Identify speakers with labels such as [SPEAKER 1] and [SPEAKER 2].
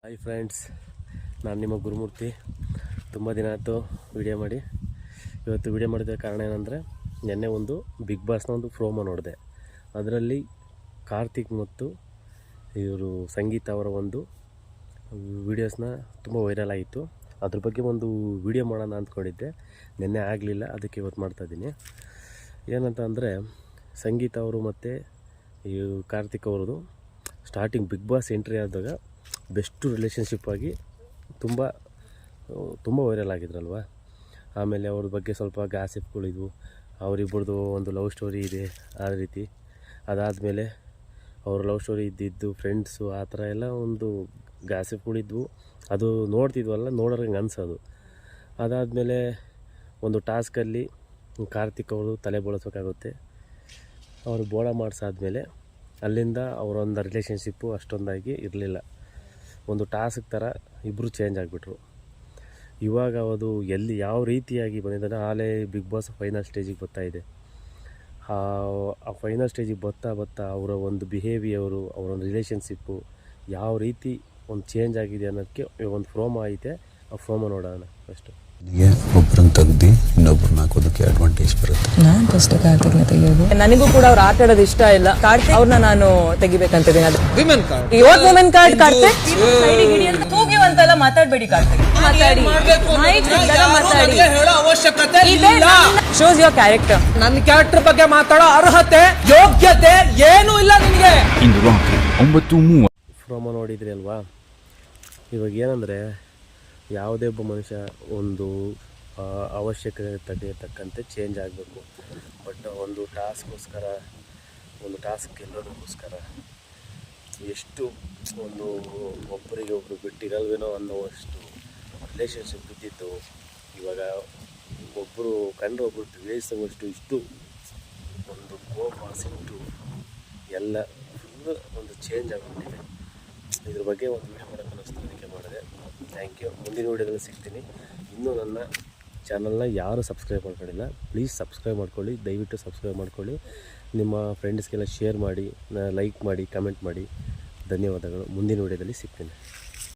[SPEAKER 1] Hi friends, ನಾನು ನಿಮ್ಮ ಗುರುಮೂರ್ತಿ. ತುಂಬ ದಿನ ಆಯಿತು ವಿಡಿಯೋ ಮಾಡಿ. ಇವತ್ತು ವಿಡಿಯೋ ಮಾಡಿದ ಕಾರಣ ಏನಂದರೆ, ನಿನ್ನೆ ಒಂದು ಬಿಗ್ ಬಾಸ್ನ ಒಂದು ಪ್ರೋಮೋ ನೋಡಿದೆ. ಅದರಲ್ಲಿ ಕಾರ್ತಿಕ್ ಮತ್ತು ಇವರು ಸಂಗೀತ ಅವರ ಒಂದು ವಿಡಿಯೋಸ್ನ ತುಂಬ ವೈರಲ್ ಆಯಿತು. ಅದ್ರ ಬಗ್ಗೆ ಒಂದು ವಿಡಿಯೋ ಮಾಡೋಣ ಅಂದ್ಕೊಂಡಿದ್ದೆ, ನಿನ್ನೆ ಆಗಲಿಲ್ಲ. ಅದಕ್ಕೆ ಇವತ್ತು ಮಾಡ್ತಾಯಿದ್ದೀನಿ. ಏನಂತ ಅಂದರೆ, ಸಂಗೀತ ಅವರು ಮತ್ತು ಈ ಕಾರ್ತಿಕ್ ಅವ್ರದ್ದು ಸ್ಟಾರ್ಟಿಂಗ್ ಬಿಗ್ ಬಾಸ್ ಎಂಟ್ರಿ ಆದಾಗ ಬೆಸ್ಟು ರಿಲೇಷನ್ಶಿಪ್ ಆಗಿ ತುಂಬ ವೈರಲ್ ಆಗಿದ್ರಲ್ವ. ಆಮೇಲೆ ಅವ್ರ ಬಗ್ಗೆ ಸ್ವಲ್ಪ ಗಾಸಿಪ್ಗಳಿದ್ವು, ಅವರಿಬ್ಬರದು ಒಂದು ಲವ್ ಸ್ಟೋರಿ ಇದೆ ಆ ರೀತಿ. ಅದಾದಮೇಲೆ ಅವ್ರ ಲವ್ ಸ್ಟೋರಿ ಇದ್ದಿದ್ದು ಫ್ರೆಂಡ್ಸು ಆ ಥರ ಎಲ್ಲ ಒಂದು ಗಾಸಿಪ್ಗಳಿದ್ವು. ಅದು ನೋಡ್ತಿದ್ವಲ್ಲ, ನೋಡೋರಂಗೆ ಅನಿಸೋದು. ಅದಾದಮೇಲೆ ಒಂದು ಟಾಸ್ಕಲ್ಲಿ ಕಾರ್ತಿಕ್ ಅವರು ತಲೆ ಬೋಳಿಸ್ಬೇಕಾಗುತ್ತೆ. ಅವರು ಬೋಳ ಮಾಡಿಸಾದ್ಮೇಲೆ ಅಲ್ಲಿಂದ ಅವರೊಂದು ರಿಲೇಷನ್ಶಿಪ್ಪು ಅಷ್ಟೊಂದಾಗಿ ಇರಲಿಲ್ಲ. ಒಂದು ಟಾಸ್ಕ್ ಥರ ಇಬ್ಬರು ಚೇಂಜ್ ಆಗಿಬಿಟ್ರು. ಇವಾಗ ಅದು ಎಲ್ಲಿ ಯಾವ ರೀತಿಯಾಗಿ ಬಂದಿದ್ದಾರೆ, ಆಲೇ ಬಿಗ್ ಬಾಸ್ ಫೈನಲ್ ಸ್ಟೇಜಿಗೆ ಬರ್ತಾಯಿದೆ. ಆ ಫೈನಲ್ ಸ್ಟೇಜಿಗೆ ಬರ್ತಾ ಅವರ ಒಂದು ಬಿಹೇವಿಯರು, ಅವರೊಂದು ರಿಲೇಷನ್ಶಿಪ್ಪು ಯಾವ ರೀತಿ ಒಂದು ಚೇಂಜ್ ಆಗಿದೆ ಅನ್ನೋದಕ್ಕೆ ಒಂದು ಪ್ರೋಮೋ ಐತೆ. ಆ ಪ್ರೋಮೋ ನೋಡೋಣ ಫಸ್ಟು.
[SPEAKER 2] ಒಬ್ಬರನ್ನ ತೆಗ್ದು ಇನ್ನೊಬ್ರನ್ನ ಹಾಕೋದಕ್ಕೆ ಅಡ್ವಾಂಟೇಜ್ ಬರುತ್ತೆ.
[SPEAKER 3] ನಾನು ಫಸ್ಟ್ ಕಾರ್ತಿಕ್ನ ತೆಗಿಯೋದು. ನನಗೂ ಕೂಡ ಅವ್ರು ಆಟ ಆಡೋದು ಇಷ್ಟ ಇಲ್ಲ. ಕಾರ್ತಿಕ್ ಅವ್ರನ್ನ ನಾನು ತೆಗಿಬೇಕಂತಿದ್ದೀನಿ. ಅದು ವಿಮೆನ್ ಕಾರ್ಡ್, ಇವತ್ತು ವುಮೆನ್ ಕಾರ್ಡ್. ಕಾರ್ತಿಕ್ ತೂಗಿವಂತೆಲ್ಲ ಮಾತಾಡಬೇಡಿ. ಕಾರ್ತಿಕ್ ಮಾತಾಡಿ,
[SPEAKER 4] ಹೇಳೋ ಅವಶ್ಯಕತೆ ಇಲ್ಲ.
[SPEAKER 3] Shows your character.
[SPEAKER 4] ನನ್ನ ಕ್ಯಾರೆಕ್ಟರ್ ಬಗ್ಗೆ ಮಾತಾಡೋ ಅರ್ಹತೆ, ಯೋಗ್ಯತೆ ಏನೂ ಇಲ್ಲ ನಿನಗೆ.
[SPEAKER 5] ಇಂದು ರಾತ್ರಿ 9:30
[SPEAKER 1] ಪ್ರೋಮೋ ನೋಡಿದ್ರಿ ಅಲ್ವಾ. ಇವಾಗ ಏನಂದರೆ, ಯಾವುದೇ ಒಬ್ಬ ಮನುಷ್ಯ ಒಂದು ಅವಶ್ಯಕತೆಗೆ ತಕ್ಕಂತೆ ಚೇಂಜ್ ಆಗಬೇಕು. ಬಟ್ ಒಂದು ಟಾಸ್ಕ್ಗೋಸ್ಕರ, ಒಂದು ಟಾಸ್ಕ್ ಗೆಲ್ಲೋದಕ್ಕೋಸ್ಕರ ಎಷ್ಟು ಒಂದು ಒಬ್ಬರಿಗೆ ಒಬ್ಬರು ಬಿಟ್ಟಿರಲ್ವೇನೋ ಅನ್ನೋವಷ್ಟು ರಿಲೇಷನ್ಶಿಪ್ ಇದ್ದಿದ್ದು, ಇವಾಗ ಒಬ್ಬರು ಕಂಡ್ರೆ ಒಬ್ಬರು ದ್ವೇಷಿಸುವಷ್ಟು ಇಷ್ಟು ಒಂದು ಕೋಪ, ಸಿಟ್ಟು ಎಲ್ಲ ಫುಲ್ಲು ಒಂದು ಚೇಂಜ್ ಆಗಿಬಿಟ್ಟಿದೆ. ಇದ್ರ ಬಗ್ಗೆ ಒಂದು ವಿಡಿಯೋ ಮಾಡೋಕ್ಕೆ ಅನ್ನಿಸ್ತು, ಅದಕ್ಕೆ ಮಾಡಿದೆ. Thank you. ಮುಂದಿನ ವಿಡಿಯೋದಲ್ಲಿ ಸಿಗ್ತೀನಿ. ಇನ್ನೂ ನನ್ನ ಚಾನಲ್ನ ಯಾರೂ ಸಬ್ಸ್ಕ್ರೈಬ್ ಮಾಡ್ಕೊಂಡಿಲ್ಲ, ಪ್ಲೀಸ್ ಸಬ್ಸ್ಕ್ರೈಬ್ ಮಾಡ್ಕೊಳ್ಳಿ. ದಯವಿಟ್ಟು ಸಬ್ಸ್ಕ್ರೈಬ್ ಮಾಡ್ಕೊಳ್ಳಿ. ನಿಮ್ಮ ಫ್ರೆಂಡ್ಸ್ಗೆಲ್ಲ ಶೇರ್ ಮಾಡಿ, ಲೈಕ್ ಮಾಡಿ, ಕಮೆಂಟ್ ಮಾಡಿ. ಧನ್ಯವಾದಗಳು. ಮುಂದಿನ ವಿಡಿಯೋದಲ್ಲಿ ಸಿಗ್ತೀನಿ.